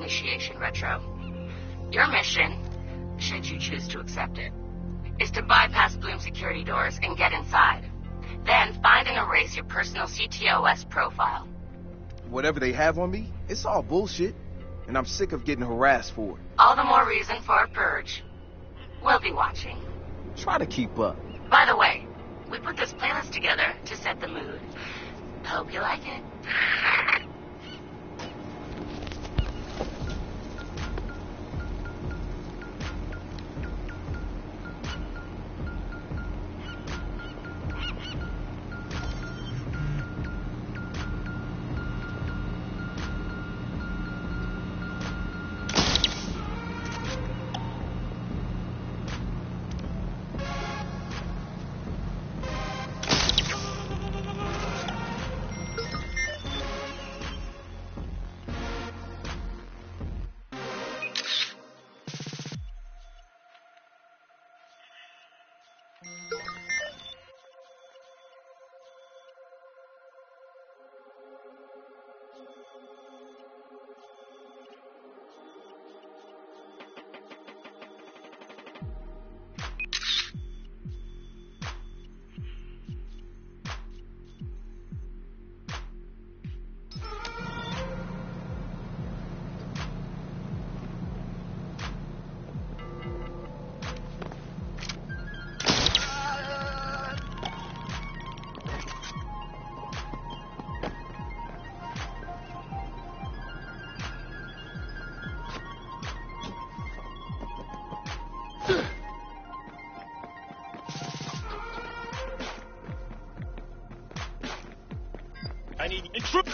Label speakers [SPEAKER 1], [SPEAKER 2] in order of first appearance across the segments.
[SPEAKER 1] initiation, Retro. Your mission, should you choose to accept it, is to bypass Bloom security doors and get inside. Then find and erase your personal CTOS profile.
[SPEAKER 2] Whatever they have on me, it's all bullshit. And I'm sick of getting harassed for it.
[SPEAKER 1] All the more reason for a purge. We'll be watching.
[SPEAKER 2] Try to keep up.
[SPEAKER 1] By the way, we put this playlist together to set the mood. Hope you like it.
[SPEAKER 3] I need intrude.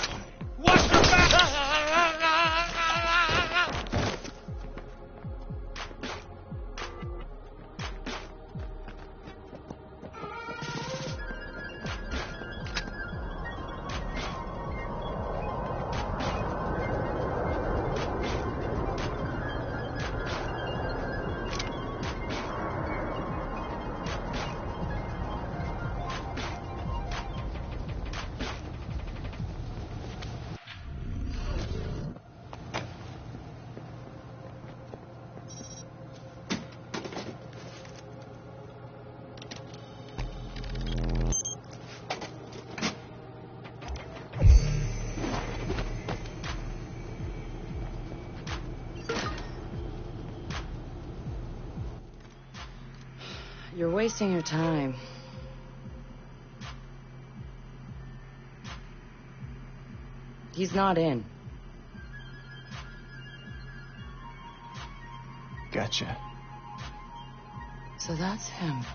[SPEAKER 3] Watch your back!
[SPEAKER 1] You're wasting your time. He's not in.
[SPEAKER 4] Gotcha.
[SPEAKER 1] So that's him.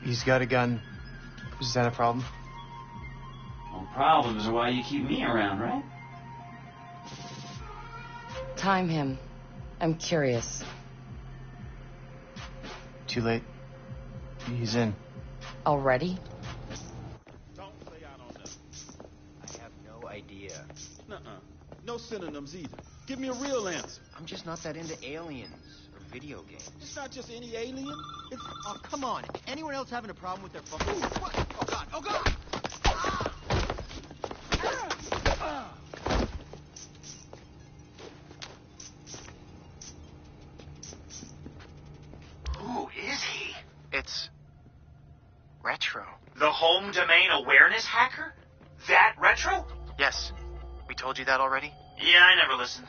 [SPEAKER 4] He's got a gun. Is that a problem?
[SPEAKER 5] Well, problems are why you keep me around, right?
[SPEAKER 1] Time him. I'm curious.
[SPEAKER 4] Too late. He's in.
[SPEAKER 1] Already?
[SPEAKER 3] Don't play out on them.
[SPEAKER 6] I have no idea.
[SPEAKER 3] Nuh-uh. No synonyms either. Give me a real answer.
[SPEAKER 6] I'm just not that into aliens or video games.
[SPEAKER 3] It's not just any alien. It's
[SPEAKER 7] Oh, come on. Anyone else having a problem with their phone? Ooh, what? Oh, God. Oh, God.
[SPEAKER 5] Who is he?
[SPEAKER 6] It's Retro.
[SPEAKER 5] The home domain awareness hacker? That Retro?
[SPEAKER 6] Yes. We told you that already?
[SPEAKER 5] Yeah, I never listened.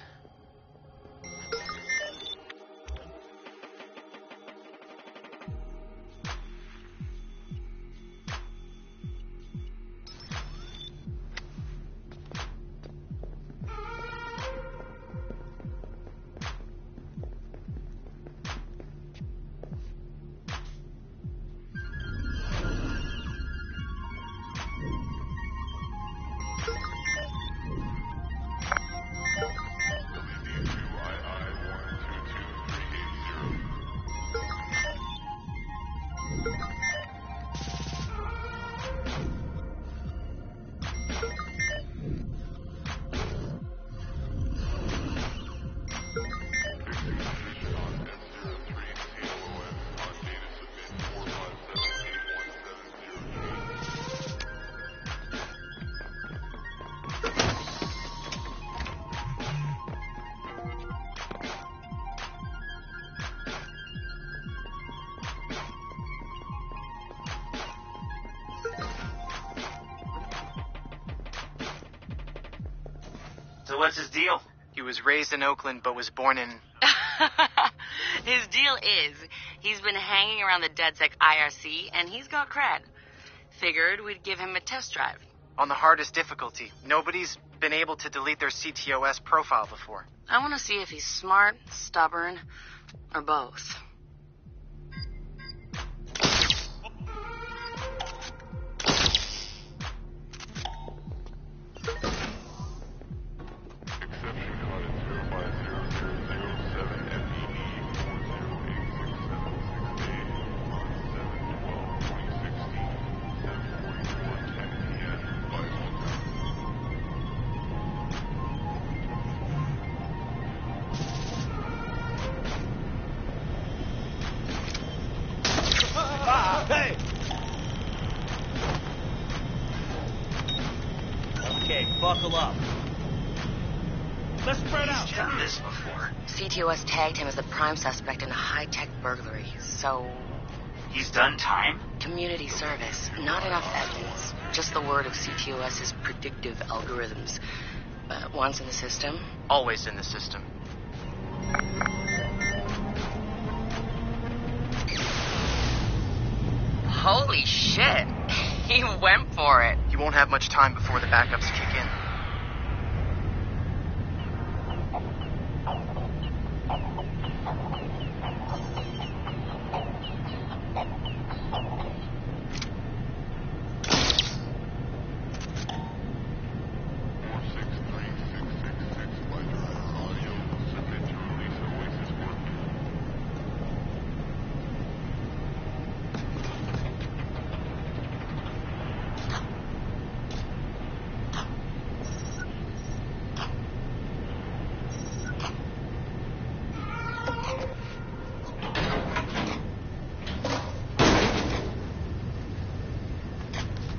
[SPEAKER 5] So what's his deal?
[SPEAKER 6] He was raised in Oakland, but was born in...
[SPEAKER 1] His deal is, he's been hanging around the DedSec IRC, and he's got cred. Figured we'd give him a test drive.
[SPEAKER 6] on the hardest difficulty. Nobody's been able to delete their CTOS profile before.
[SPEAKER 1] I want to see if he's smart, stubborn, or both.
[SPEAKER 3] Hey! Okay, buckle up. Let's spread out.
[SPEAKER 5] He's done this before.
[SPEAKER 1] CTOS tagged him as the prime suspect in a high-tech burglary, so...
[SPEAKER 5] He's done time?
[SPEAKER 1] Community service. Not enough evidence. Just the word of CTOS's predictive algorithms. Once in the system...
[SPEAKER 6] Always in the system.
[SPEAKER 1] Holy shit! He went for it.
[SPEAKER 6] He won't have much time before the backups kick in.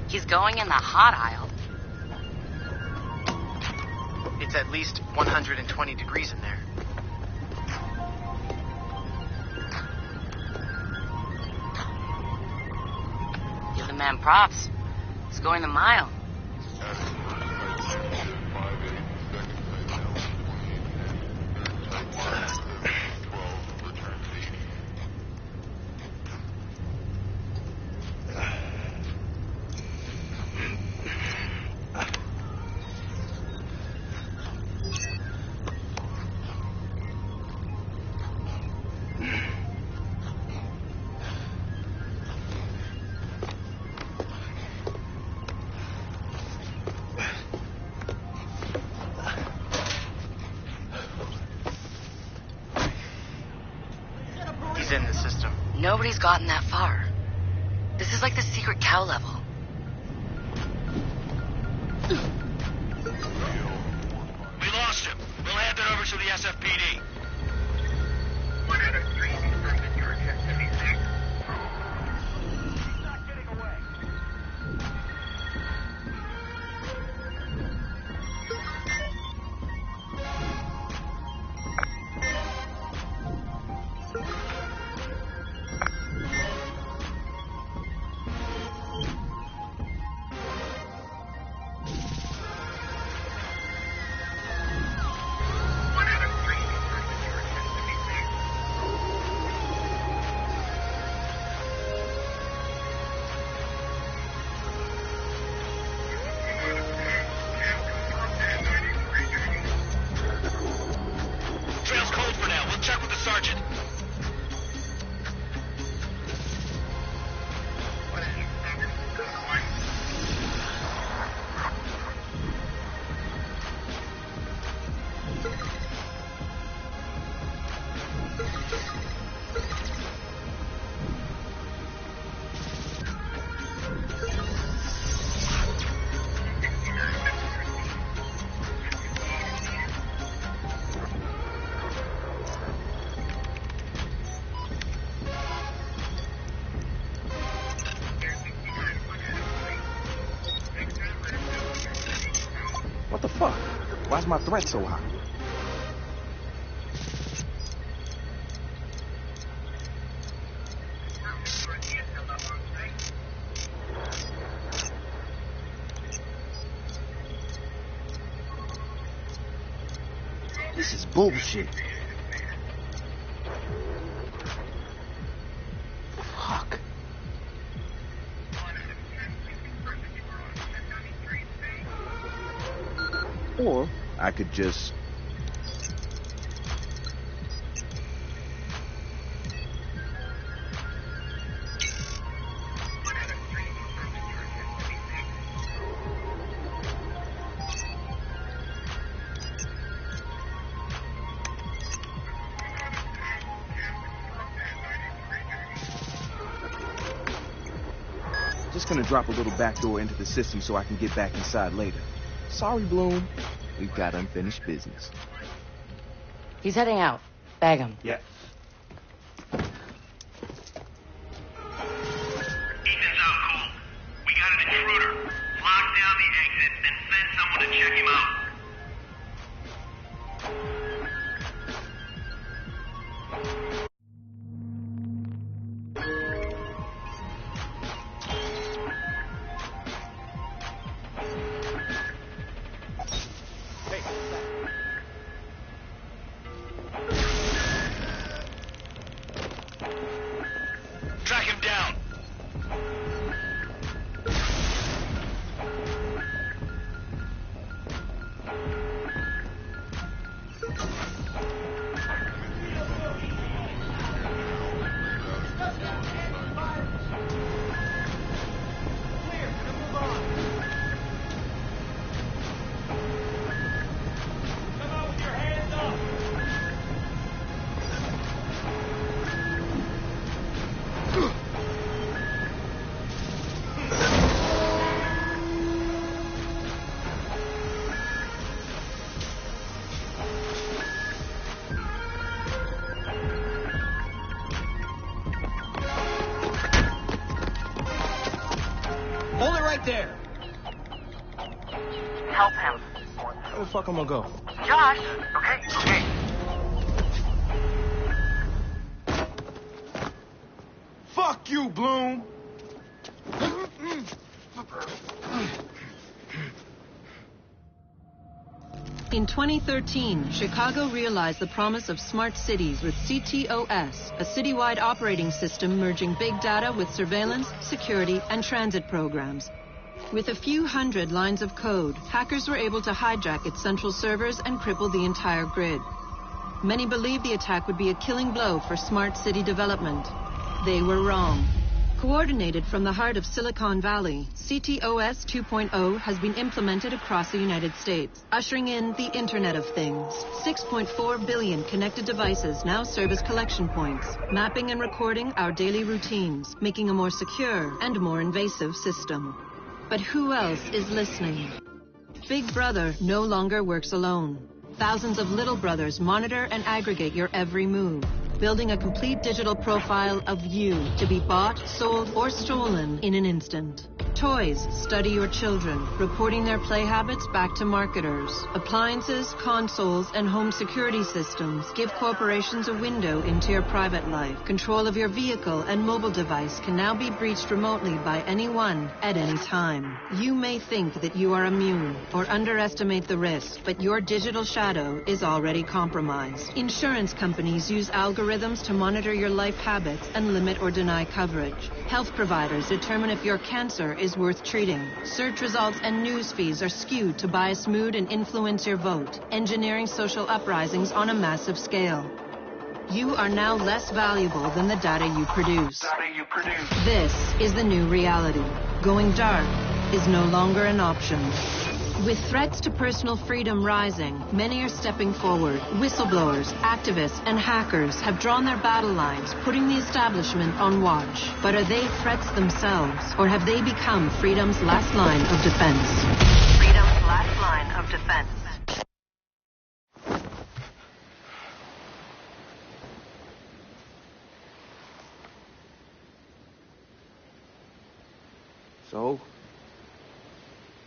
[SPEAKER 1] He's going in the hot aisle.
[SPEAKER 6] It's at least 120 degrees in there.
[SPEAKER 1] Give the man props. He's going the mile.
[SPEAKER 6] He's in the system.
[SPEAKER 1] Nobody's gotten that far. This is like the secret cow level.
[SPEAKER 3] We lost him. We'll hand it over to the SFPD. Trail's cold for now. We'll check with the sergeant.
[SPEAKER 2] What the fuck? Why's my threat so high? This is bullshit. Fuck. Or I could just... Just gonna drop a little backdoor into the system so I can get back inside later. Sorry, Bloom. We've got unfinished business.
[SPEAKER 1] He's heading out. Bag him.
[SPEAKER 2] Yeah.
[SPEAKER 8] Ethan's out cold. We got an intruder. Lock down the exit, then send someone to check him out. Track him down.
[SPEAKER 7] Hold it right there.
[SPEAKER 1] Help him.
[SPEAKER 2] Where the fuck am I gonna go?
[SPEAKER 1] Josh!
[SPEAKER 5] Okay.
[SPEAKER 2] Fuck you, Bloom!
[SPEAKER 9] In 2013, Chicago realized the promise of smart cities with CTOS, a citywide operating system merging big data with surveillance, security, and transit programs. With a few hundred lines of code, hackers were able to hijack its central servers and cripple the entire grid. Many believed the attack would be a killing blow for smart city development. They were wrong. Coordinated from the heart of Silicon Valley, CTOS 2.0 has been implemented across the United States, ushering in the Internet of Things. 6.4 billion connected devices now serve as collection points, mapping and recording our daily routines, making a more secure and more invasive system. But who else is listening? Big Brother no longer works alone. Thousands of little brothers monitor and aggregate your every move, building a complete digital profile of you to be bought, sold, or stolen in an instant. Toys study your children, reporting their play habits back to marketers. Appliances, consoles, and home security systems give corporations a window into your private life. Control of your vehicle and mobile device can now be breached remotely by anyone at any time. You may think that you are immune or underestimate the risk, but your digital shadow is already compromised. Insurance companies use algorithms to monitor your life habits and limit or deny coverage. Health providers determine if your cancer is worth treating. Search results and news feeds are skewed to bias mood and influence your vote, engineering social uprisings on a massive scale. You are now less valuable than the data you produce. This is the new reality. Going dark is no longer an option. With threats to personal freedom rising, many are stepping forward. Whistleblowers, activists, and hackers have drawn their battle lines, putting the establishment on watch. But are they threats themselves, or have they become freedom's last line of defense? Freedom's last line of defense.
[SPEAKER 2] So,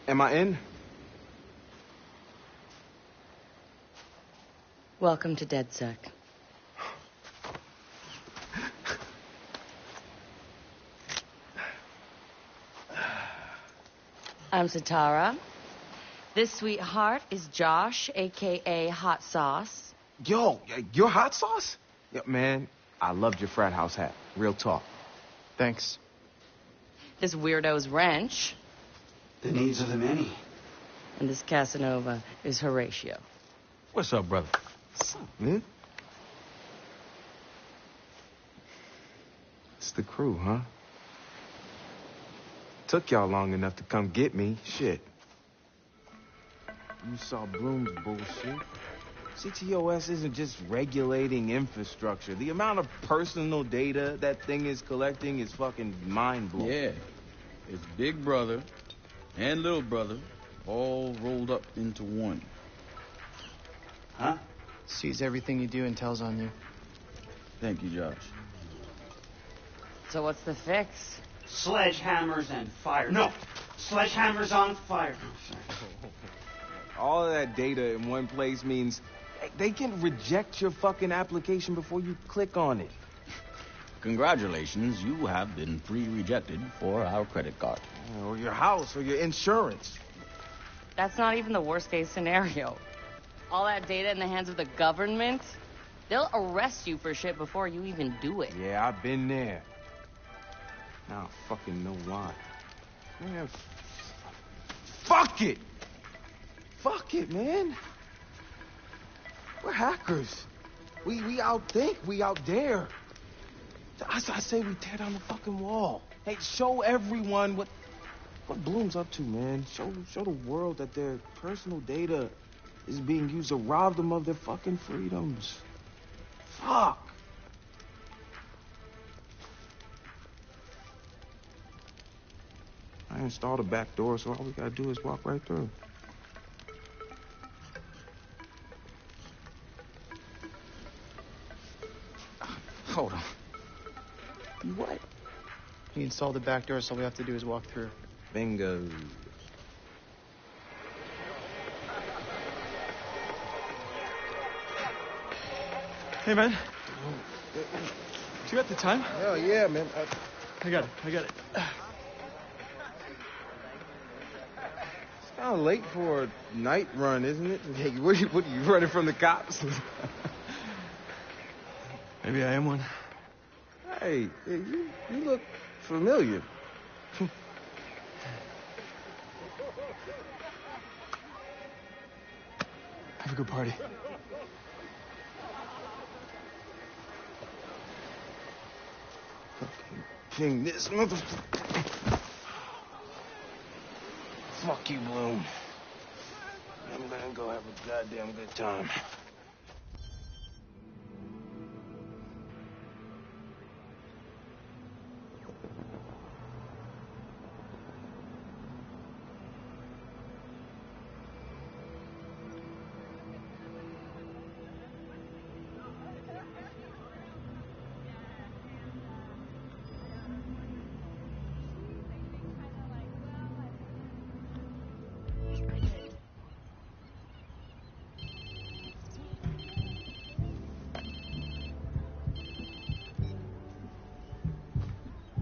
[SPEAKER 2] am I in?
[SPEAKER 1] Welcome to DedSec. I'm Satara. This sweetheart is Josh, a.k.a. Hot Sauce.
[SPEAKER 2] Yo, your hot sauce? Yeah, man, I loved your frat house hat. Real talk.
[SPEAKER 4] Thanks.
[SPEAKER 1] This weirdo's Wrench.
[SPEAKER 7] The needs of the many.
[SPEAKER 1] And this Casanova is Horatio.
[SPEAKER 3] What's up, brother?
[SPEAKER 2] What's up, man? It's the crew, huh? Took y'all long enough to come get me. Shit. You saw Bloom's bullshit. CTOS isn't just regulating infrastructure. The amount of personal data that thing is collecting is fucking mind-blowing.
[SPEAKER 10] Yeah. It's Big Brother and Little Brother all rolled up into one.
[SPEAKER 7] Huh?
[SPEAKER 4] Sees everything you do and tells on you.
[SPEAKER 10] Thank you, Josh.
[SPEAKER 1] So what's the fix?
[SPEAKER 7] Sledgehammers and fire. No! Sledgehammers on fire. No, sorry.
[SPEAKER 2] All of that data in one place means they can reject your fucking application before you click on it.
[SPEAKER 10] Congratulations, you have been pre-rejected for our credit card.
[SPEAKER 2] Or your house, or your insurance.
[SPEAKER 1] That's not even the worst case scenario. All that data in the hands of the government, they'll arrest you for shit before you even do it.
[SPEAKER 2] Yeah, I've been there. Now I fucking know why. Man, fuck it! Fuck it, man. We're hackers. We outthink, we out dare. I say we tear down the fucking wall. Hey, show everyone what Bloom's up to, man. Show the world that their personal data is being used to rob them of their fucking freedoms. Fuck. I installed a back door, so all we gotta do is walk right through.
[SPEAKER 4] Hold on.
[SPEAKER 2] You what?
[SPEAKER 4] He installed the back door, so all we have to do is walk through.
[SPEAKER 2] Bingo.
[SPEAKER 11] Hey, man. Do you got the time?
[SPEAKER 2] Hell yeah, man.
[SPEAKER 11] I got it.
[SPEAKER 2] It's kind of late for a night run, isn't it? Hey, what are you running from the cops?
[SPEAKER 11] Maybe I am one.
[SPEAKER 2] Hey, you look familiar.
[SPEAKER 11] Have a good party.
[SPEAKER 2] Fucking ping this motherfucker. Fuck you, Bloom. I'm gonna go have a goddamn good time.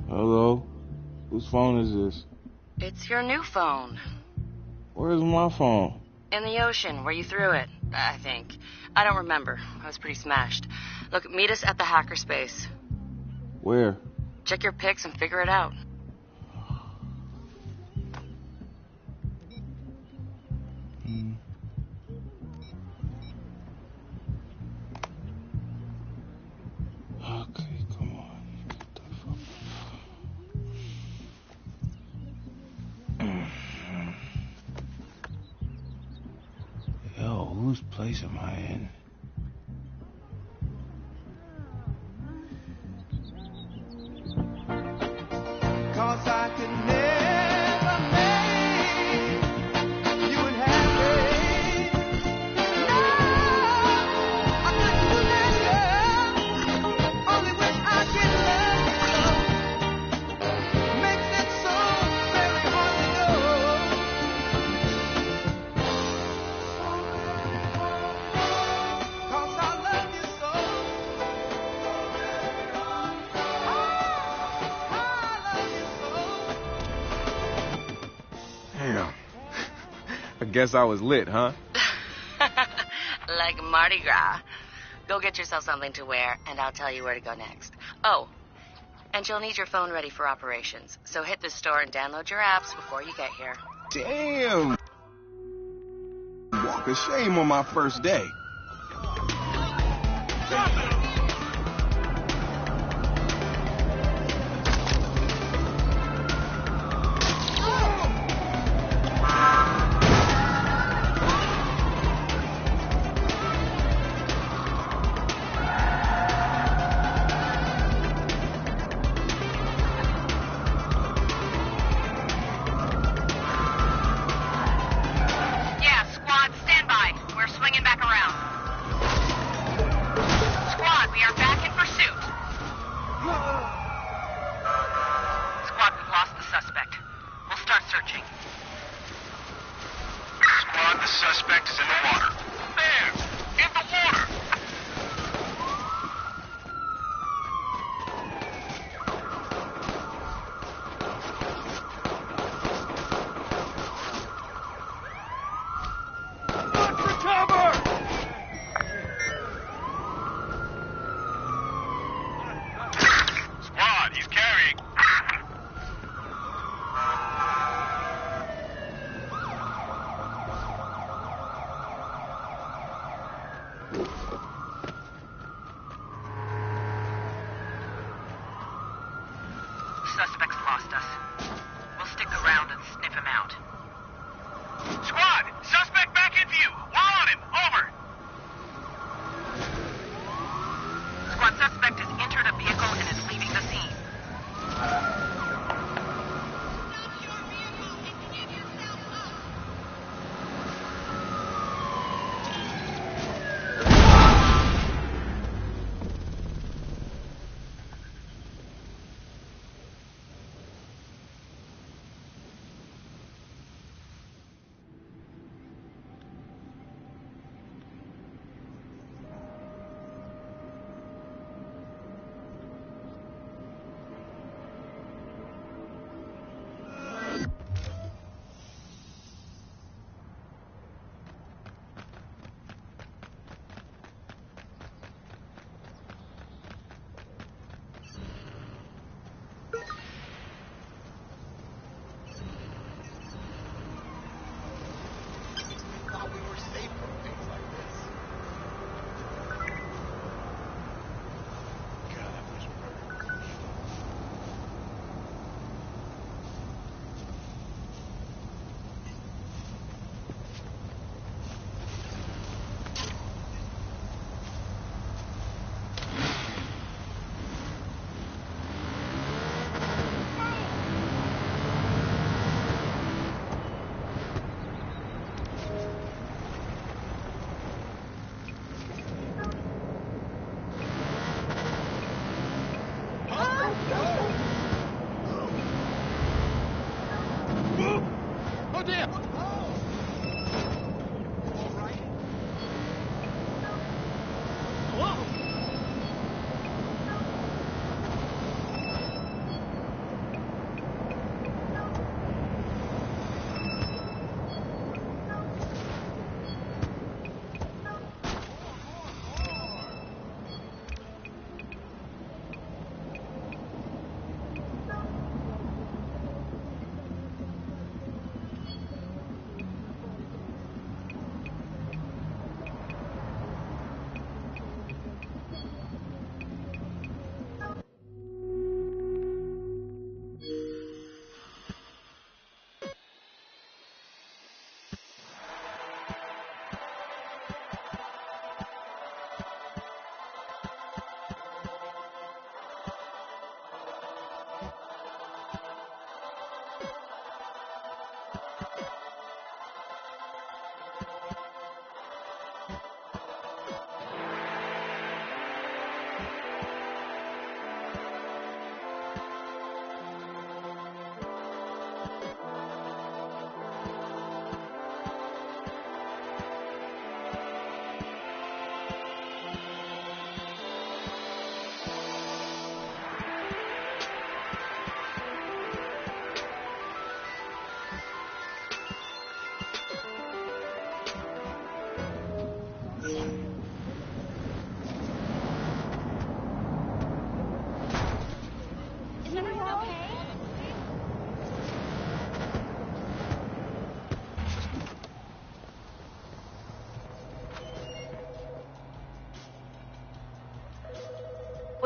[SPEAKER 2] Hello? Whose phone is this?
[SPEAKER 1] It's your new phone.
[SPEAKER 2] Where's my phone?
[SPEAKER 1] In the ocean, where you threw it, I think. I don't remember. I was pretty smashed. Look, meet us at the hackerspace.
[SPEAKER 2] Where?
[SPEAKER 1] Check your pics and figure it out.
[SPEAKER 2] Okay, come on. Get the fuck. Yo, whose place am I in? Cause I can never make you unhappy. No, I couldn't do that, girl. Only wish I could let you go. Makes it so very hard to go. I guess I was lit, huh?
[SPEAKER 1] Like Mardi Gras. Go get yourself something to wear, and I'll tell you where to go next. Oh, and you'll need your phone ready for operations. So hit the store and download your apps before you get here.
[SPEAKER 2] Damn! Walk of shame on my first day.
[SPEAKER 1] Suspect's lost us. We'll stick around and sniff him out.
[SPEAKER 8] Squad, suspect back in view. We're on him. Over.
[SPEAKER 1] Squad, suspect has entered a vehicle and is leaving the scene.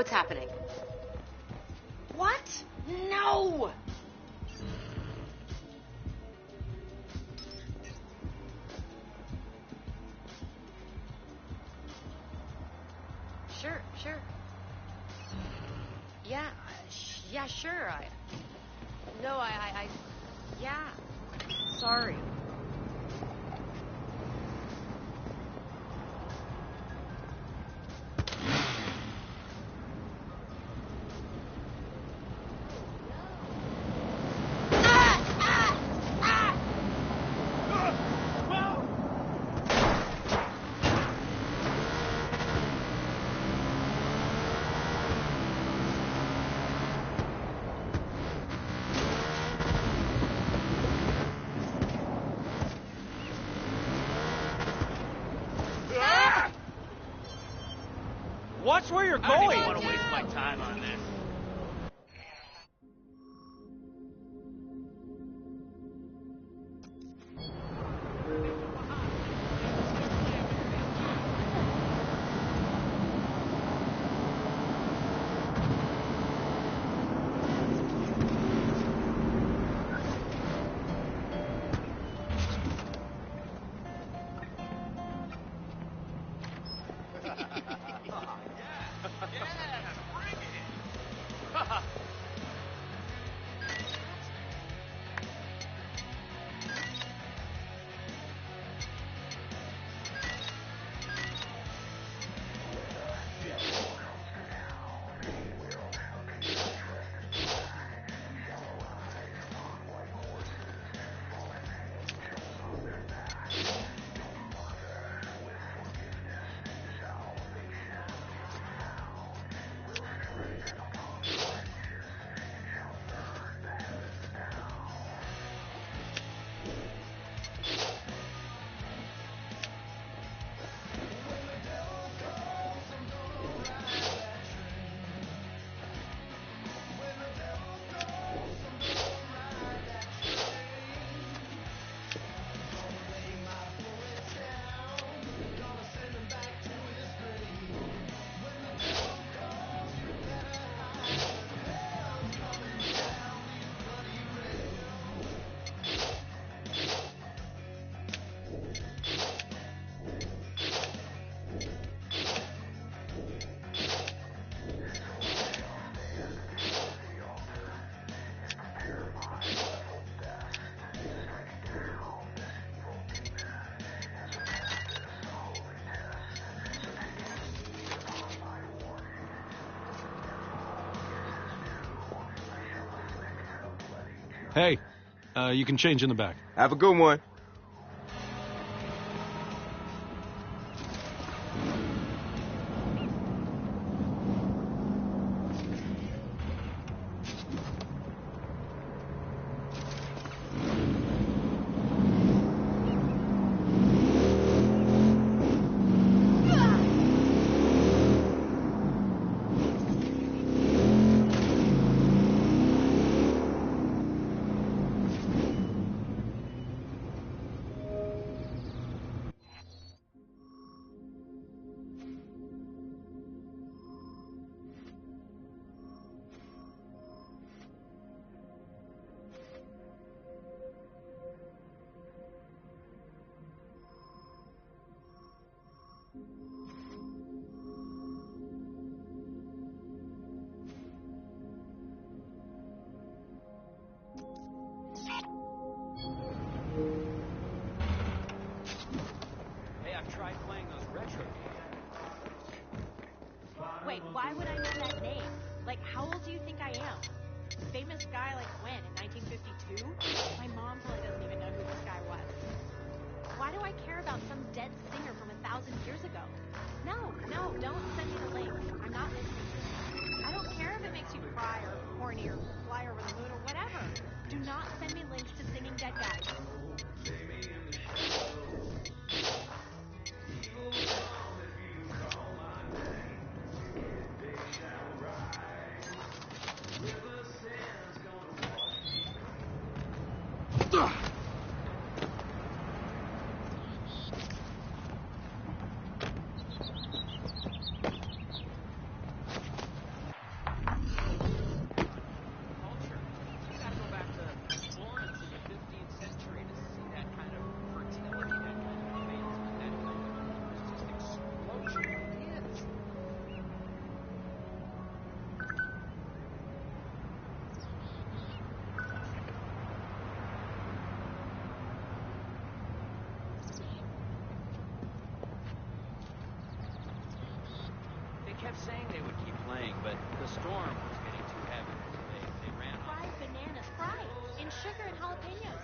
[SPEAKER 12] What's happening? What? No! Sure. Yeah, yeah, sure. Yeah. Sorry.
[SPEAKER 3] Watch where you're going! I don't want to waste my time on this.
[SPEAKER 11] Hey, you can change in the back.
[SPEAKER 2] Have a good one.
[SPEAKER 3] Hey, I've tried playing those retro games.
[SPEAKER 13] Wait, why would I know that name? Like, how old do you think I am? Famous guy like when? In 1952? My mom probably doesn't even know who this guy was. Why do I care about some dead singer from 1,000 years ago? No, don't send me the link. I'm not listening. I don't care if it makes you cry or horny or fly over the moon or whatever. Do not send me links to singing dead guys.
[SPEAKER 14] kept saying they would keep playing, but the storm was getting too heavy, so they ran off.
[SPEAKER 13] Fried bananas, fried in sugar and jalapenos.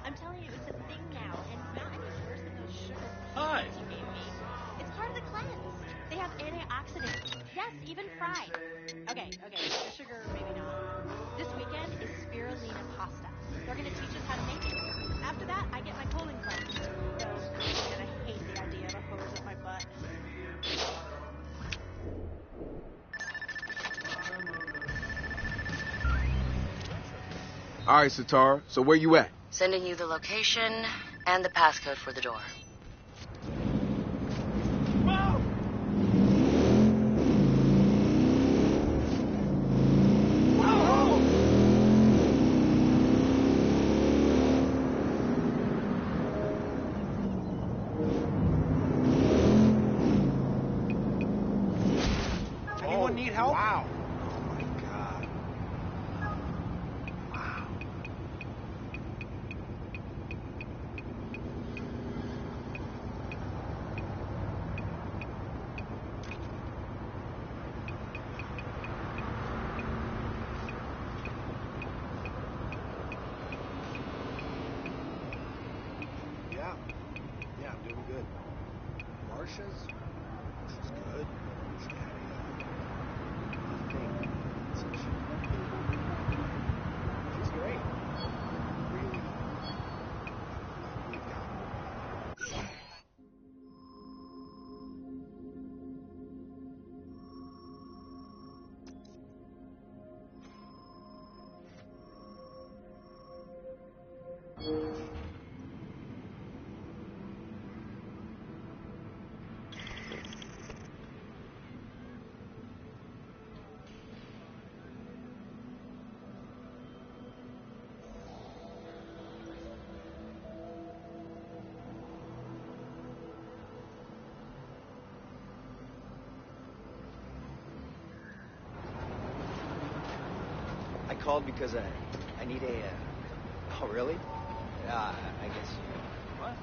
[SPEAKER 13] I'm telling you, it's a thing now, and it's not any worse than those sugar
[SPEAKER 3] Hi.
[SPEAKER 13] you gave me. It's part of the cleanse. They have antioxidants. Yes, even fried. Okay, the sugar, maybe not. This weekend is spirulina pasta. They're going to teach us how to make it. After that, I get my colon cleansed. Though, man, I hate the idea of a hose up my butt.
[SPEAKER 2] All right, Satara, so where you at?
[SPEAKER 1] Sending you the location and the passcode for the door.
[SPEAKER 5] Anyone need help?
[SPEAKER 2] Wow.
[SPEAKER 5] Yeah, I'm doing good. Marsha's good. She had a thing. So she's great. Really.
[SPEAKER 15] I called because I need a. Oh, really? I guess.
[SPEAKER 3] What?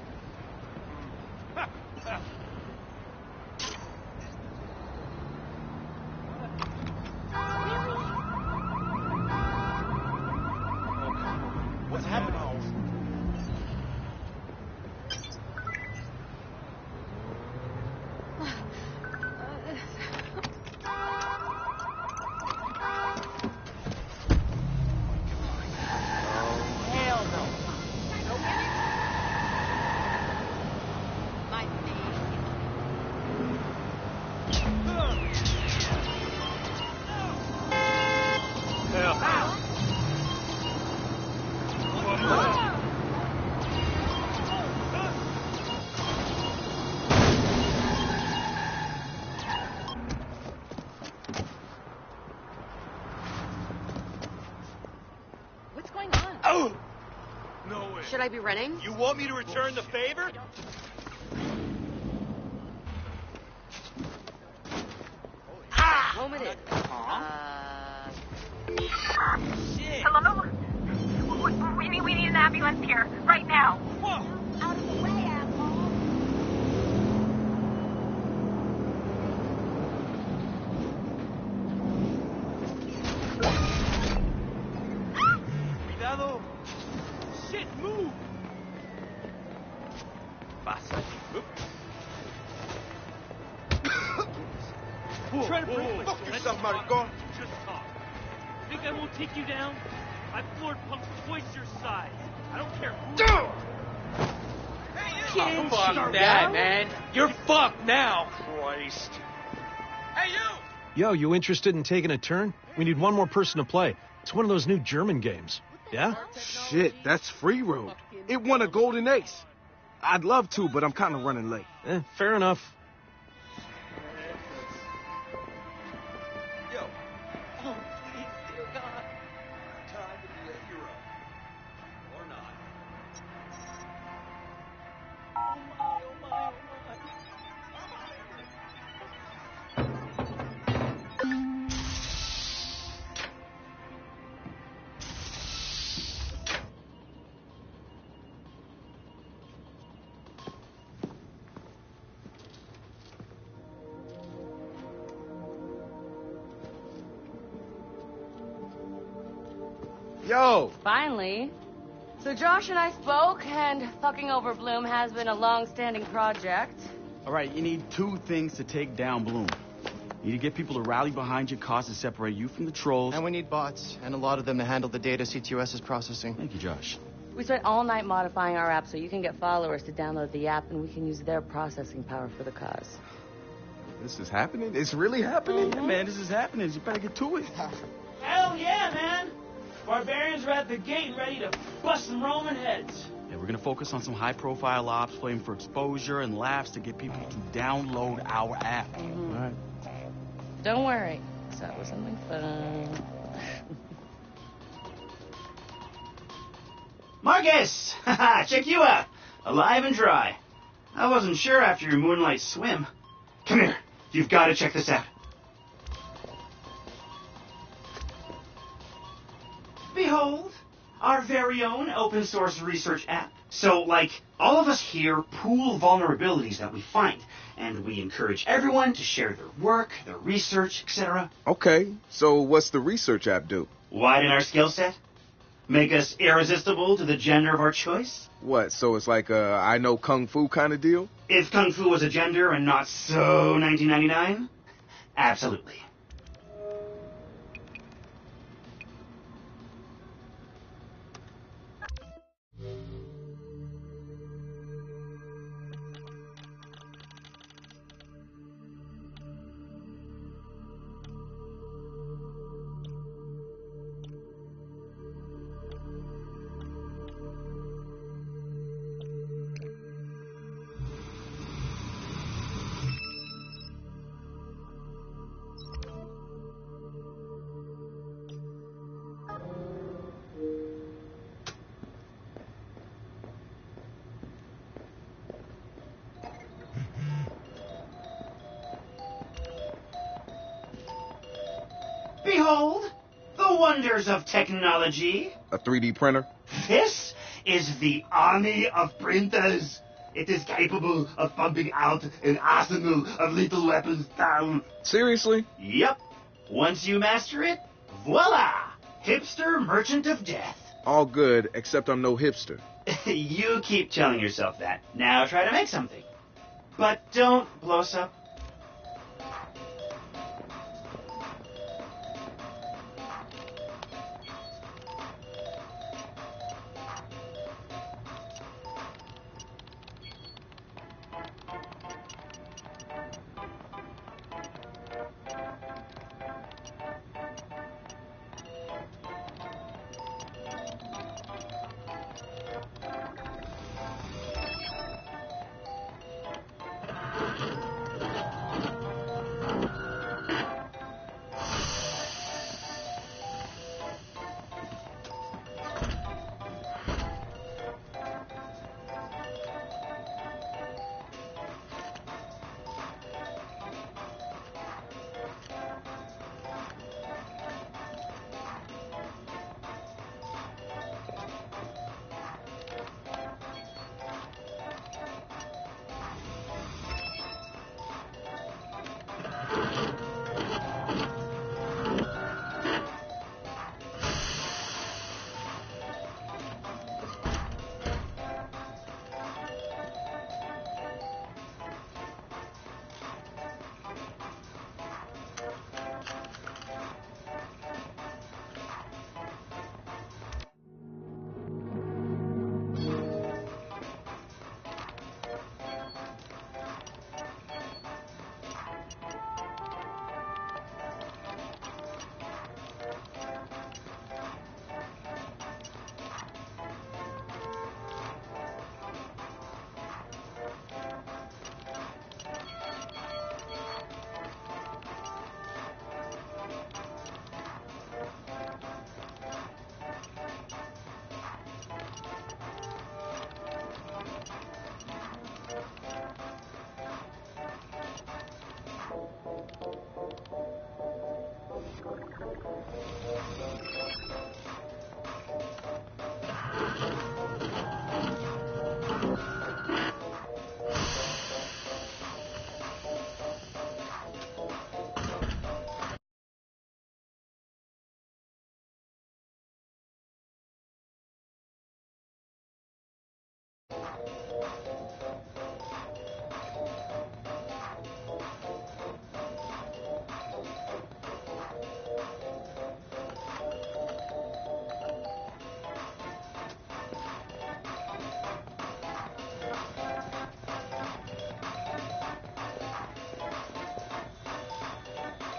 [SPEAKER 5] What's happening?
[SPEAKER 12] What's going on?
[SPEAKER 3] Oh! No way.
[SPEAKER 12] Should I be running?
[SPEAKER 3] You want me to return the favor?
[SPEAKER 12] Home it is.
[SPEAKER 3] Shit.
[SPEAKER 16] Hello? We need an ambulance here, right now.
[SPEAKER 3] Whoa.
[SPEAKER 13] Out of the way, asshole.
[SPEAKER 3] Cuidado. Shit, move. Pasa. Try to break.
[SPEAKER 2] Fuck yourself, maricon.
[SPEAKER 3] Just talk. Think I won't take you down? I've floored punks twice your size. I don't care who.
[SPEAKER 14] Fuck that, man. You're fucked now.
[SPEAKER 3] Christ.
[SPEAKER 11] Hey, you! Yo, you interested in taking a turn? We need one more person to play. It's one of those new German games. Yeah?
[SPEAKER 2] Shit, that's Free Road. It won a golden ace. I'd love to, but I'm kind of running late.
[SPEAKER 11] Fair enough.
[SPEAKER 10] Yo. Oh, please, dear God. Time to be a hero. Or not. Oh my, oh my, oh my.
[SPEAKER 2] Yo!
[SPEAKER 12] Finally. So Josh and I spoke, and fucking over Bloom has been a long-standing project.
[SPEAKER 17] All right, you need two things to take down Bloom. You need to get people to rally behind your cause to separate you from the trolls.
[SPEAKER 4] And we need bots, and a lot of them to handle the data CTOS is processing.
[SPEAKER 17] Thank you, Josh.
[SPEAKER 12] We spent all night modifying our app so you can get followers to download the app, and we can use their processing power for the cause.
[SPEAKER 2] This is happening? It's really happening?
[SPEAKER 17] Yeah, man, this is happening. You better get to it.
[SPEAKER 7] Hell yeah, man! Barbarians are at the gate ready to bust some Roman heads.
[SPEAKER 17] Yeah, we're gonna focus on some high-profile ops, playing for exposure and laughs to get people to download our app.
[SPEAKER 12] All
[SPEAKER 17] right.
[SPEAKER 12] Don't worry. That was something fun.
[SPEAKER 7] Marcus! Haha, check you out. Alive and dry. I wasn't sure after your moonlight swim. Come here. You've got to check this out. Behold, our very own open source research app. So, like, all of us here pool vulnerabilities that we find, and we encourage everyone to share their work, their research, etc.
[SPEAKER 2] Okay, so what's the research app do?
[SPEAKER 7] Widen our skill set? Make us irresistible to the gender of our choice?
[SPEAKER 2] What, so it's like a I know Kung Fu kind of deal?
[SPEAKER 7] If Kung Fu was a gender and not so 1999? Absolutely. Behold, the wonders of technology.
[SPEAKER 2] A 3D printer?
[SPEAKER 7] This is the army of printers. It is capable of pumping out an arsenal of lethal weapons down.
[SPEAKER 2] Seriously?
[SPEAKER 7] Yep. Once you master it, voila! Hipster merchant of death.
[SPEAKER 2] All good, except I'm no hipster.
[SPEAKER 7] You keep telling yourself that. Now try to make something. But don't blow us up.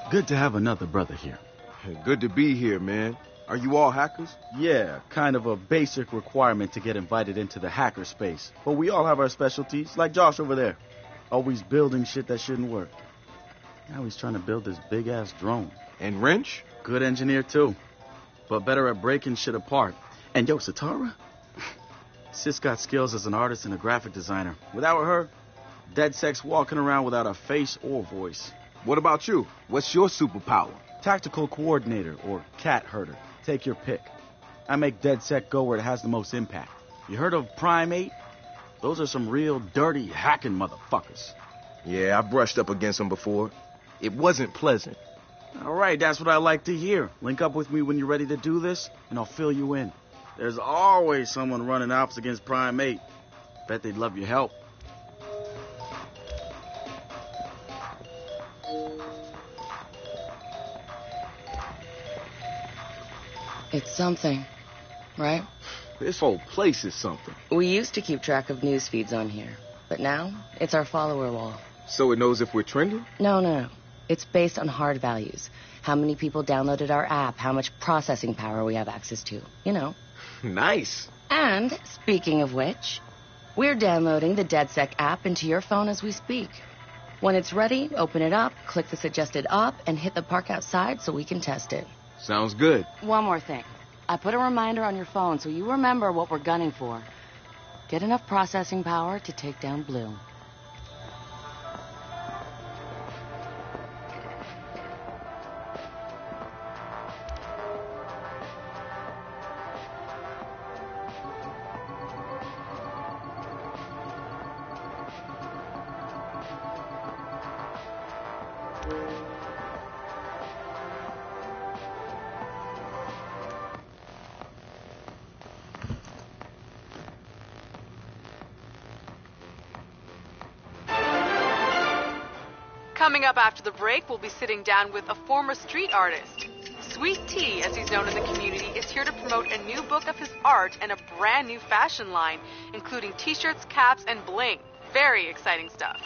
[SPEAKER 17] Good to have another brother here.
[SPEAKER 2] Good to be here, man. Are you all hackers?
[SPEAKER 17] Yeah, kind of a basic requirement to get invited into the hacker space. But we all have our specialties, like Josh over there. Always building shit that shouldn't work. Now he's trying to build this big-ass drone.
[SPEAKER 2] And Wrench?
[SPEAKER 17] Good engineer, too. But better at breaking shit apart. And yo, Satara? Sis got skills as an artist and a graphic designer. Without her, DedSec's walking around without a face or voice.
[SPEAKER 2] What about you? What's your superpower?
[SPEAKER 17] Tactical coordinator or cat herder. Take your pick. I make DedSec go where it has the most impact. You heard of Prime 8? Those are some real dirty hacking motherfuckers.
[SPEAKER 2] Yeah, I brushed up against them before. It wasn't pleasant.
[SPEAKER 17] All right, that's what I like to hear. Link up with me when you're ready to do this, and I'll fill you in. There's always someone running ops against Prime 8. Bet they'd love your help.
[SPEAKER 12] It's something, right?
[SPEAKER 2] This whole place is something.
[SPEAKER 12] We used to keep track of news feeds on here, but now it's our follower wall.
[SPEAKER 2] So it knows if we're trending?
[SPEAKER 12] No. It's based on hard values. How many people downloaded our app, how much processing power we have access to, you know.
[SPEAKER 2] Nice.
[SPEAKER 12] And, speaking of which, we're downloading the DedSec app into your phone as we speak. When it's ready, open it up, click the suggested op, and hit the park outside so we can test it.
[SPEAKER 2] Sounds good.
[SPEAKER 12] One more thing. I put a reminder on your phone so you remember what we're gunning for. Get enough processing power to take down Bloom.
[SPEAKER 18] Coming up after the break, we'll be sitting down with a former street artist. Sweet Tea, as he's known in the community, is here to promote a new book of his art and a brand new fashion line, including t-shirts, caps, and bling. Very exciting stuff.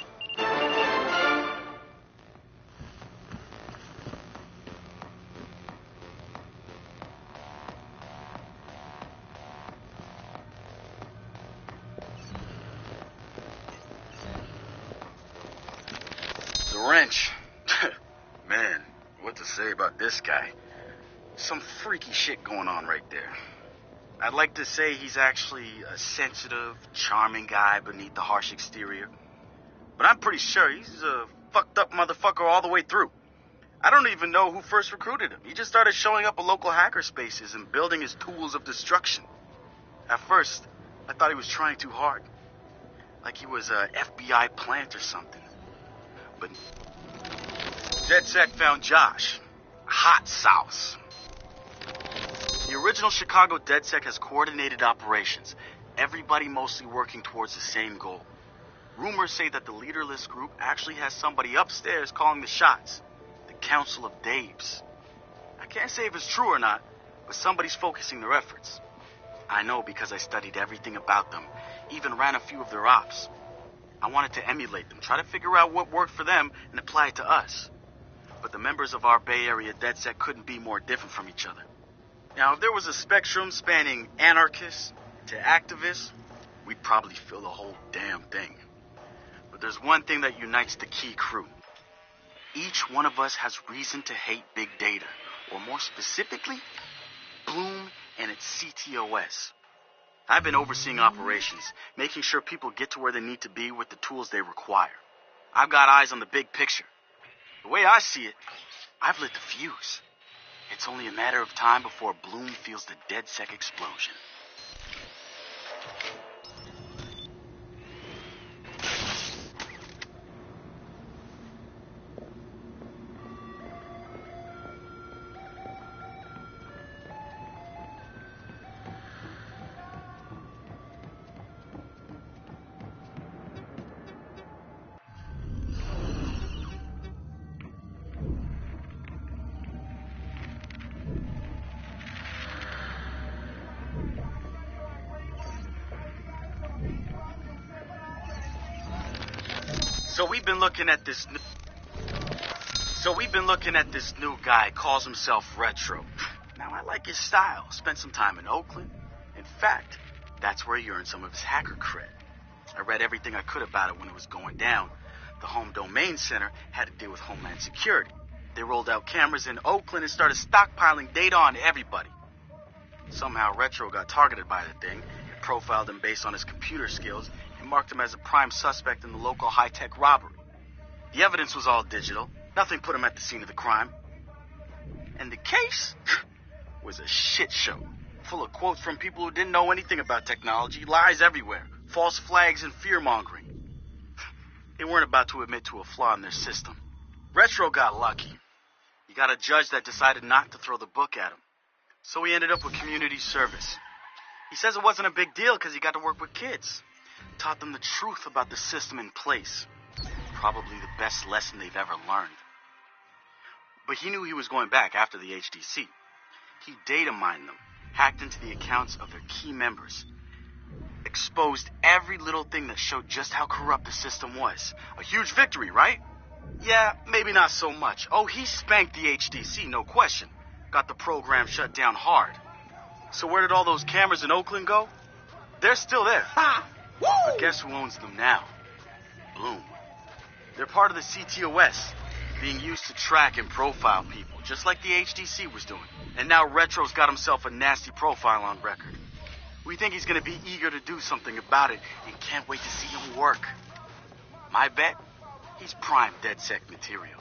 [SPEAKER 17] Wrench. Man, what to say about this guy? Some freaky shit going on right there. I'd like to say he's actually a sensitive, charming guy beneath the harsh exterior. But I'm pretty sure he's a fucked up motherfucker all the way through. I don't even know who first recruited him. He just started showing up at local hacker spaces and building his tools of destruction. At first, I thought he was trying too hard. Like he was a FBI plant or something. But DedSec found Josh. Hot sauce. The original Chicago DedSec has coordinated operations, everybody mostly working towards the same goal. Rumors say that the leaderless group actually has somebody upstairs calling the shots. The Council of Daves. I can't say if it's true or not, but somebody's focusing their efforts. I know because I studied everything about them, even ran a few of their ops. I wanted to emulate them, try to figure out what worked for them and apply it to us. But the members of our Bay Area DedSec couldn't be more different from each other. Now, if there was a spectrum spanning anarchists to activists, we'd probably fill the whole damn thing. But there's one thing that unites the key crew. Each one of us has reason to hate big data, or more specifically, Bloom and its CTOS. I've been overseeing operations, making sure people get to where they need to be with the tools they require. I've got eyes on the big picture. The way I see it, I've lit the fuse. It's only a matter of time before Bloom feels the DedSec explosion. So we've been looking at this So we've been looking at this new guy, calls himself Retro. Now, I like his style. Spent some time in Oakland. In fact, that's where he earned some of his hacker cred. I read everything I could about it when it was going down. The Home Domain Center had to deal with Homeland Security. They rolled out cameras in Oakland and started stockpiling data on everybody. Somehow Retro got targeted by the thing, profiled him based on his computer skills, and marked him as a prime suspect in the local high-tech robbery. The evidence was all digital. Nothing put him at the scene of the crime. And the case was a shit show, full of quotes from people who didn't know anything about technology, lies everywhere, false flags, and fear-mongering. They weren't about to admit to a flaw in their system. Retro got lucky. He got a judge that decided not to throw the book at him. So he ended up with community service. He says it wasn't a big deal because he got to work with kids. Taught them the truth about the system in place. Probably the best lesson they've ever learned. But he knew he was going back after the HDC. He data mined them, hacked into the accounts of their key members, exposed every little thing that showed just how corrupt the system was. A huge victory, right? Yeah, maybe not so much. Oh, he spanked the HDC, no question. Got the program shut down hard. So where did all those cameras in Oakland go? They're still there. Ha! Woo! But guess who owns them now? Bloom. They're part of the CTOS, being used to track and profile people, just like the HDC was doing. And now Retro's got himself a nasty profile on record. We think he's gonna be eager to do something about it and can't wait to see him work. My bet, he's prime DedSec material.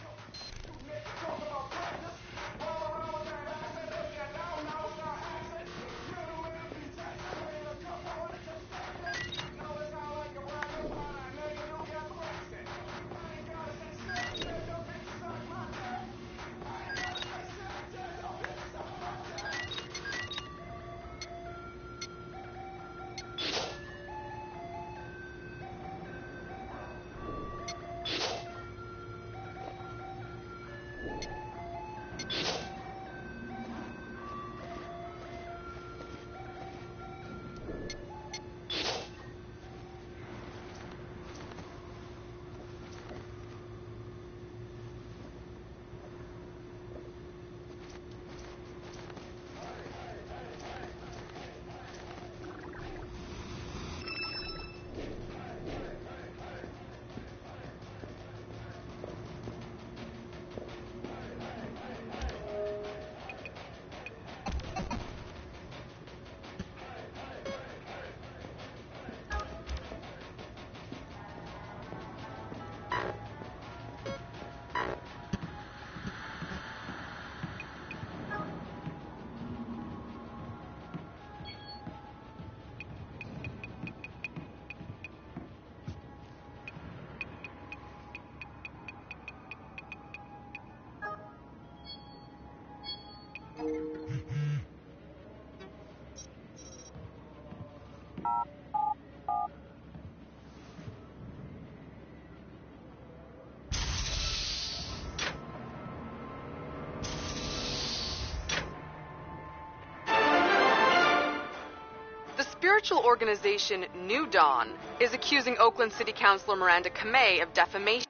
[SPEAKER 18] Spiritual organization New Dawn is accusing Oakland City Councilor Miranda Kamei of defamation.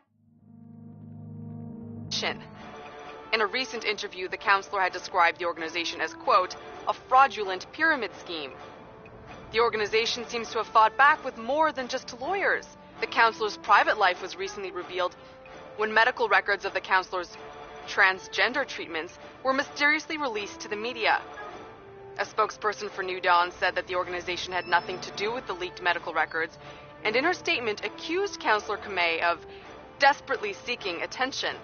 [SPEAKER 18] In a recent interview, the councilor had described the organization as, quote, a fraudulent pyramid scheme. The organization seems to have fought back with more than just lawyers. The councilor's private life was recently revealed when medical records of the councilor's transgender treatments were mysteriously released to the media. A spokesperson for New Dawn said that the organization had nothing to do with the leaked medical records, and in her statement accused Councilor Kamei of desperately seeking attention.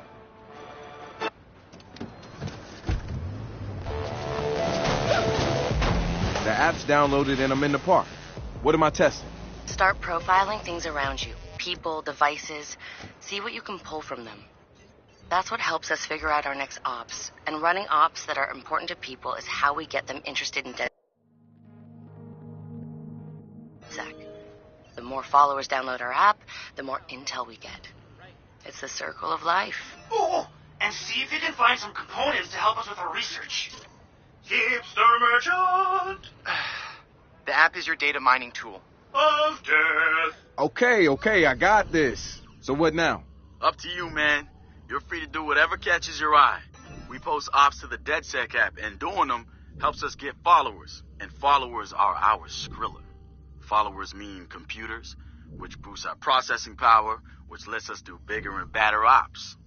[SPEAKER 2] The app's downloaded and I'm in the park. What am I testing?
[SPEAKER 12] Start profiling things around you. People, devices. See what you can pull from them. That's what helps us figure out our next ops. And running ops that are important to people is how we get them interested in DedSec. The more followers download our app, the more intel we get. It's the circle of life.
[SPEAKER 7] Oh, and see if you can find some components to help us with our research. Hipster merchant!
[SPEAKER 6] The app is your data mining tool.
[SPEAKER 7] Of death.
[SPEAKER 2] Okay, I got this. So what now?
[SPEAKER 17] Up to you, man. You're free to do whatever catches your eye. We post ops to the DedSec app, and doing them helps us get followers. And followers are our Skrilla. Followers mean computers, which boosts our processing power, which lets us do bigger and badder ops.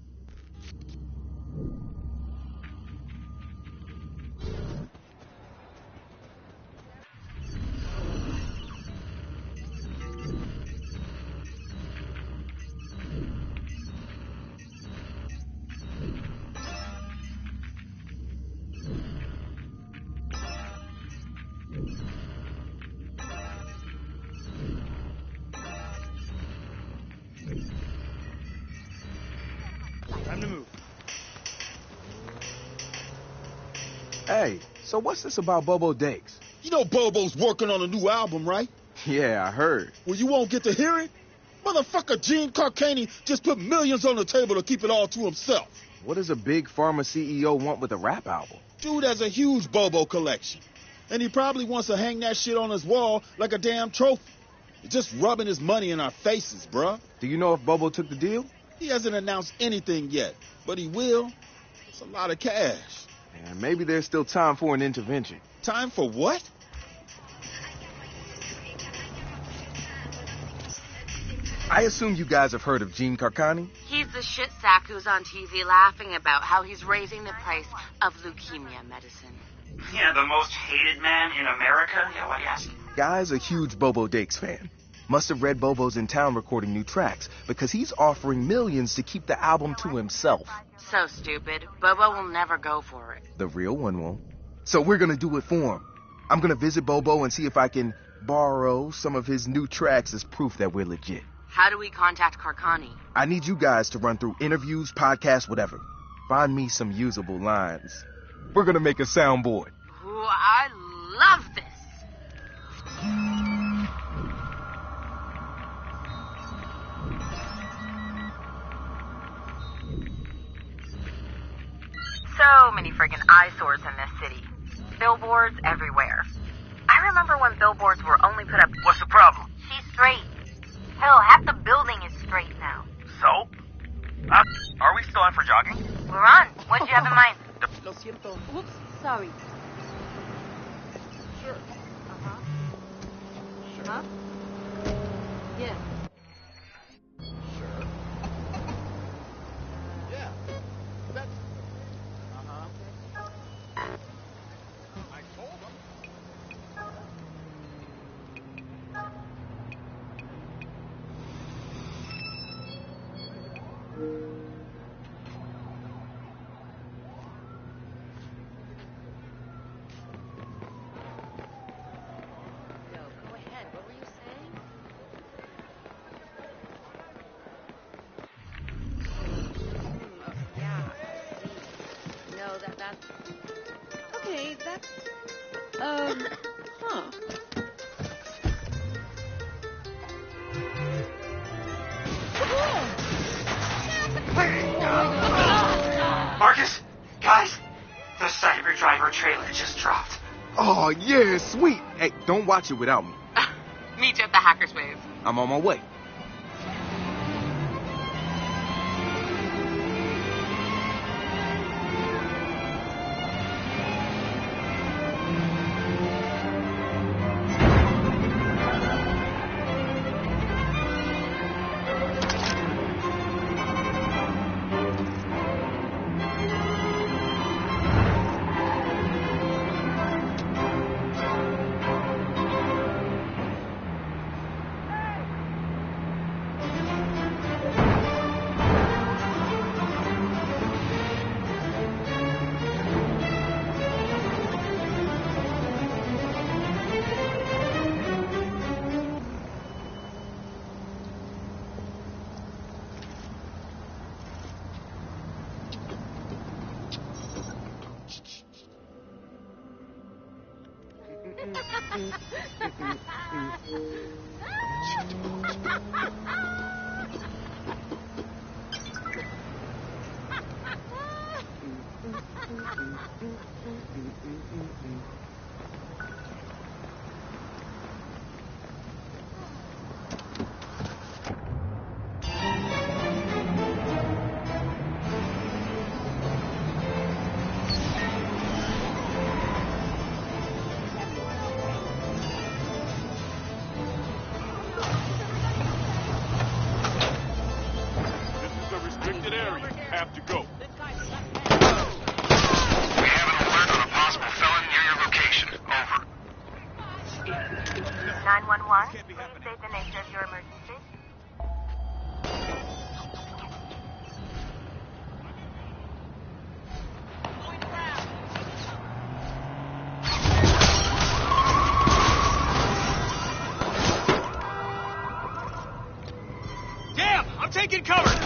[SPEAKER 3] Time to move.
[SPEAKER 2] Hey, so what's this about Bobo Dakes?
[SPEAKER 10] You know Bobo's working on a new album, right?
[SPEAKER 2] Yeah, I heard.
[SPEAKER 10] Well, you won't get to hear it? Motherfucker Gene Carcani just put millions on the table to keep it all to himself.
[SPEAKER 2] What does a big pharma CEO want with a rap album?
[SPEAKER 10] Dude has a huge Bobo collection. And he probably wants to hang that shit on his wall like a damn trophy. He's just rubbing his money in our faces, bruh.
[SPEAKER 2] Do you know if Bobo took the deal?
[SPEAKER 10] He hasn't announced anything yet, but he will. It's a lot of cash.
[SPEAKER 2] And maybe there's still time for an intervention.
[SPEAKER 10] Time for what?
[SPEAKER 2] I assume you guys have heard of Gene Carcani?
[SPEAKER 12] He's the shit sack who's on TV laughing about how he's raising the price of leukemia medicine.
[SPEAKER 7] Yeah, the most hated man in America? Yeah, why do you ask?
[SPEAKER 2] Guy's a huge Bobo Dakes fan. Must have read Bobo's in town recording new tracks because he's offering millions to keep the album to himself.
[SPEAKER 12] So stupid. Bobo will never go for it.
[SPEAKER 2] The real one won't. So we're gonna do it for him. I'm gonna visit Bobo and see if I can borrow some of his new tracks as proof that we're legit.
[SPEAKER 12] How do we contact Carcani?
[SPEAKER 2] I need you guys to run through interviews, podcasts, whatever. Find me some usable lines. We're gonna make a soundboard.
[SPEAKER 12] Ooh, I love this.
[SPEAKER 16] So many friggin' eyesores in this city. Billboards everywhere. I remember when billboards were only put up...
[SPEAKER 8] What's the problem?
[SPEAKER 16] She's straight. Hell, half the building is straight now.
[SPEAKER 8] So? Are we still out for jogging?
[SPEAKER 16] We're on. What did you have in mind?
[SPEAKER 18] Lo siento.
[SPEAKER 13] Whoops, sorry.
[SPEAKER 18] Sure.
[SPEAKER 13] Uh-huh.
[SPEAKER 18] Sure.
[SPEAKER 13] Huh? Yeah.
[SPEAKER 18] Sure. Yeah. That's... Uh-huh. I told him.
[SPEAKER 12] No, go ahead. What were you saying? Yeah, I see. No, that's...
[SPEAKER 9] Okay, that's... huh.
[SPEAKER 7] Marcus, guys, the Cyber Driver trailer just dropped.
[SPEAKER 2] Oh, yeah, sweet. Hey, don't watch it without me.
[SPEAKER 12] Meet you at the Hacker's Wave.
[SPEAKER 2] I'm on my way.
[SPEAKER 8] have to go. We have an alert on a possible felon near your location. Over.
[SPEAKER 16] 911, please state the nature of your emergency.
[SPEAKER 3] Damn! I'm taking cover!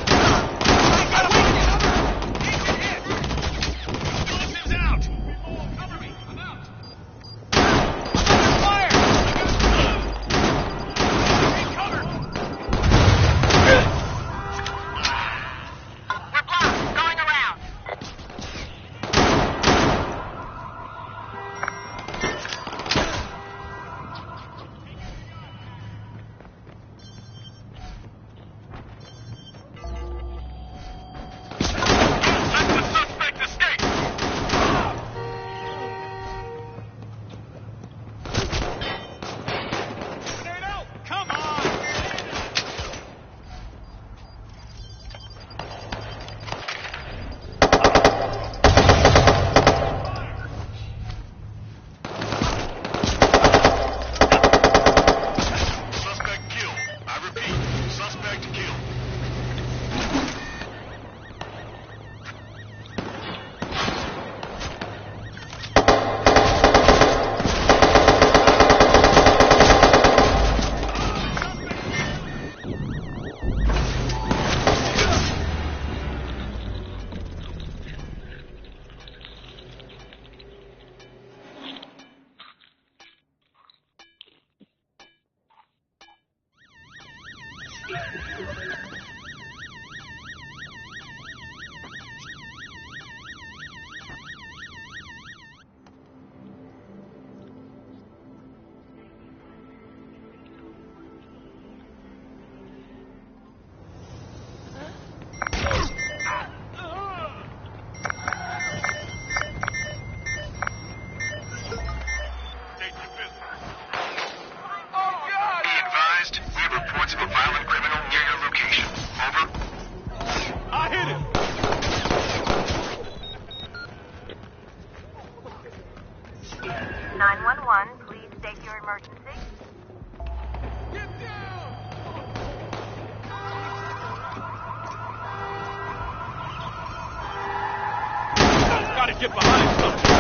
[SPEAKER 3] Get behind something!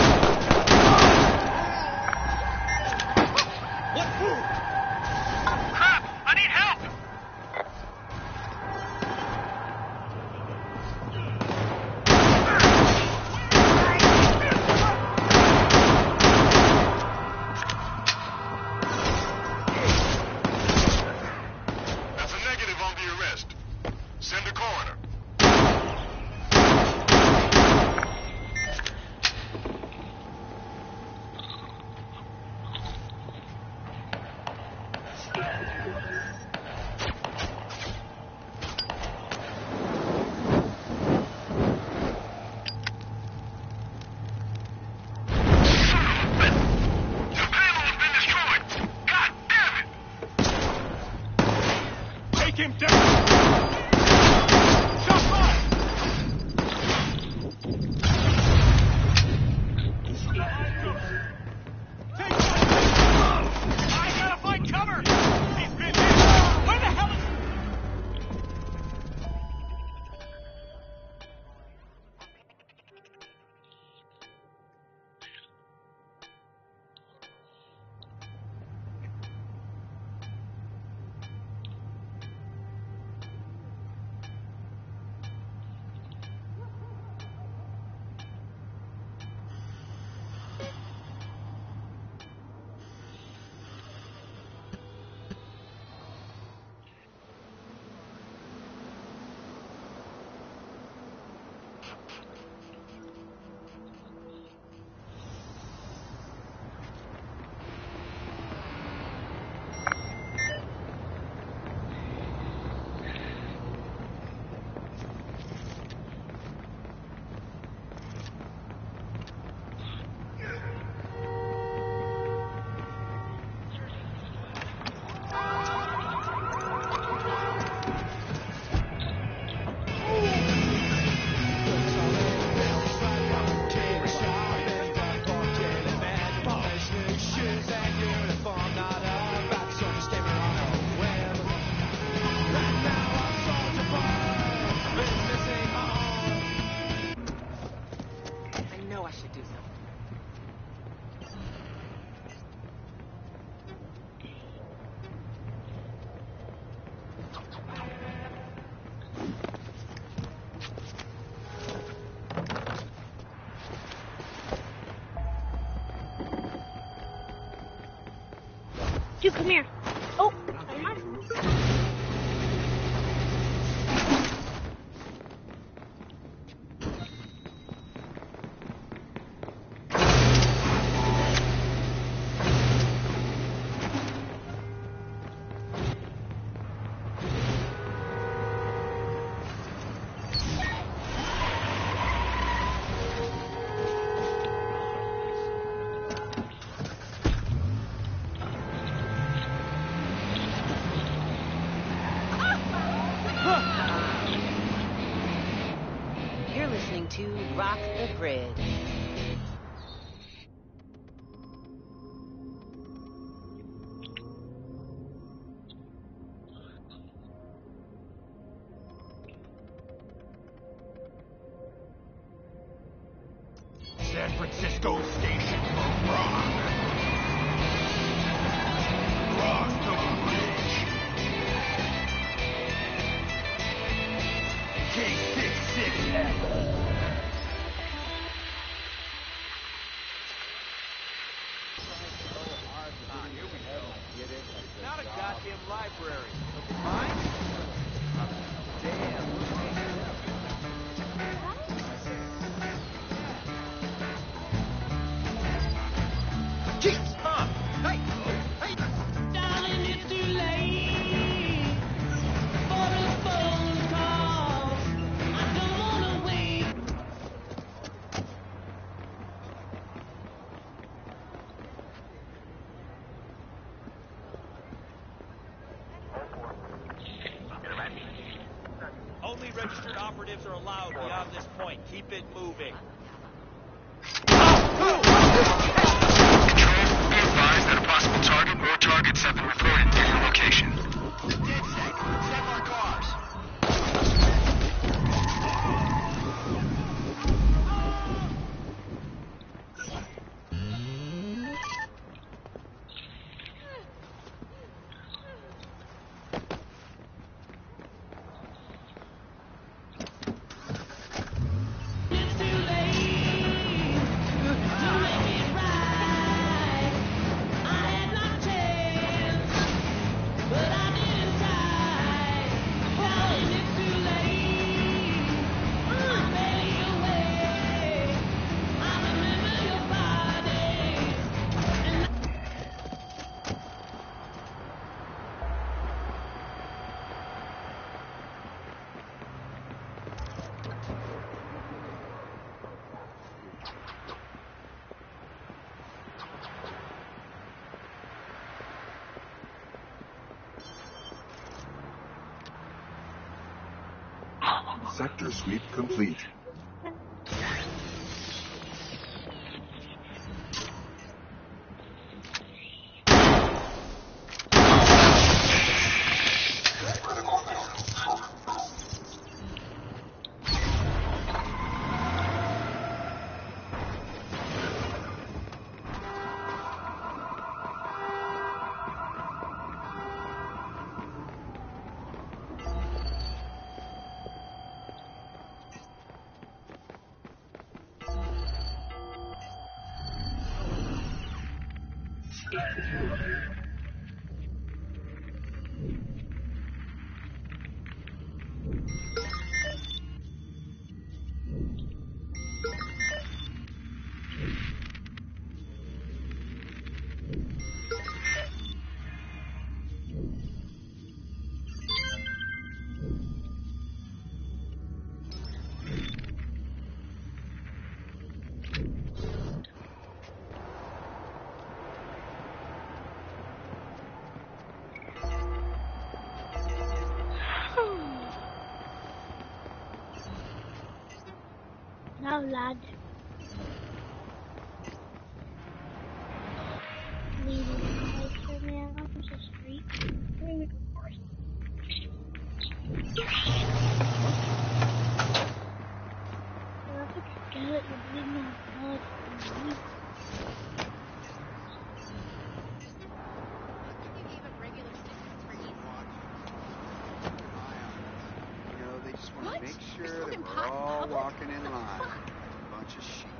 [SPEAKER 3] What?
[SPEAKER 8] Crap! I need help! That's a negative on the arrest. Send a coroner.
[SPEAKER 3] Him down! Shot fired! Take I gotta find cover! He's been hit! Where the hell is...
[SPEAKER 19] Dude, come here. Oh, come on.
[SPEAKER 20] You're listening to Rock the Grid.
[SPEAKER 8] San Francisco Station for rock. Cross the bridge. K66F.
[SPEAKER 3] Not a goddamn library. Mine? Damn.
[SPEAKER 8] Jesus! Hey! Hey!
[SPEAKER 21] Darling, it's too late for a phone call. I don't wanna wait.
[SPEAKER 3] Only registered operatives are allowed beyond this point. Keep it moving.
[SPEAKER 8] Control, be advised that a possible target or targets have been reported near your location. DedSec, check our cars.
[SPEAKER 21] It's too late to make it right. I had my chance, but I didn't try. Darling, it's too late. I'm barely awake. I remember your body.
[SPEAKER 22] Sector sweep complete.
[SPEAKER 19] No, lad. Leaving the place for me on the street. Maybe of course. That's a skeleton. You're bleeding on blood.
[SPEAKER 23] You know, they just want to make sure that we're all walking in line. Bunch of sheep.